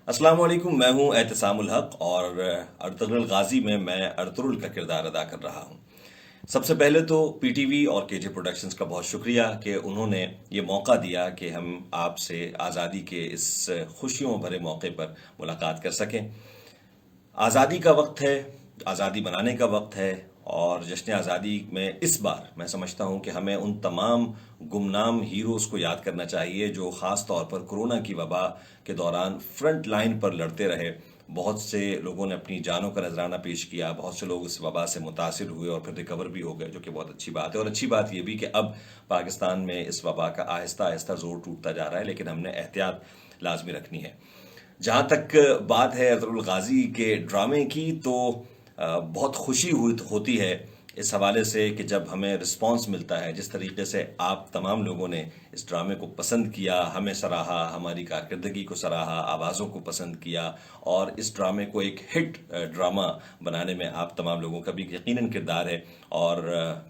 السلام علیکم، میں ہوں اعتصام الحق اور ارطغرل غازی میں ارطغرل کا کردار ادا کر رہا ہوں۔ سب سے پہلے تو پی ٹی وی اور کے جے پروڈکشنز کا بہت شکریہ کہ انہوں نے یہ موقع دیا کہ ہم آپ سے آزادی کے اس خوشیوں بھرے موقع پر ملاقات کر سکیں۔ آزادی کا وقت ہے، آزادی بنانے کا وقت ہے، اور جشن آزادی میں اس بار میں سمجھتا ہوں کہ ہمیں ان تمام گمنام ہیروز کو یاد کرنا چاہیے جو خاص طور پر کرونا کی وبا کے دوران فرنٹ لائن پر لڑتے رہے۔ بہت سے لوگوں نے اپنی جانوں کا نذرانہ پیش کیا، بہت سے لوگ اس وبا سے متاثر ہوئے اور پھر ریکور بھی ہو گئے، جو کہ بہت اچھی بات ہے۔ اور اچھی بات یہ بھی کہ اب پاکستان میں اس وبا کا آہستہ آہستہ زور ٹوٹتا جا رہا ہے، لیکن ہم نے احتیاط لازمی رکھنی ہے۔ جہاں تک بات ہے ارطغرل غازی کے ڈرامے کی، تو بہت خوشی ہوتی ہے اس حوالے سے کہ جب ہمیں رسپانس ملتا ہے، جس طریقے سے آپ تمام لوگوں نے اس ڈرامے کو پسند کیا، ہمیں سراہا، ہماری کارکردگی کو سراہا، آوازوں کو پسند کیا، اور اس ڈرامے کو ایک ہٹ ڈرامہ بنانے میں آپ تمام لوگوں کا بھی یقیناً کردار ہے۔ اور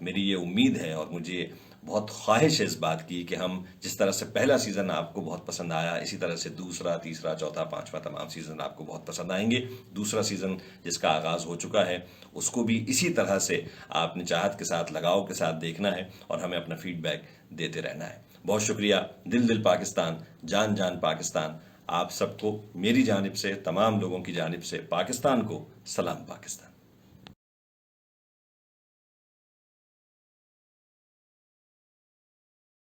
میری یہ امید ہے اور مجھے بہت خواہش ہے اس بات کی کہ ہم جس طرح سے پہلا سیزن آپ کو بہت پسند آیا، اسی طرح سے دوسرا، تیسرا، چوتھا، پانچواں تمام سیزن آپ کو بہت پسند آئیں گے۔ دوسرا سیزن جس کا آغاز ہو چکا ہے، اس کو بھی اسی طرح سے آپ نے چاہت کے ساتھ، لگاؤ کے ساتھ دیکھنا ہے اور ہمیں اپنا فیڈ بیک دیتے رہنا ہے۔ بہت شکریہ۔ دل دل پاکستان، جان جان پاکستان۔ آپ سب کو میری جانب سے، تمام لوگوں کی جانب سے، پاکستان کو سلام پاکستان۔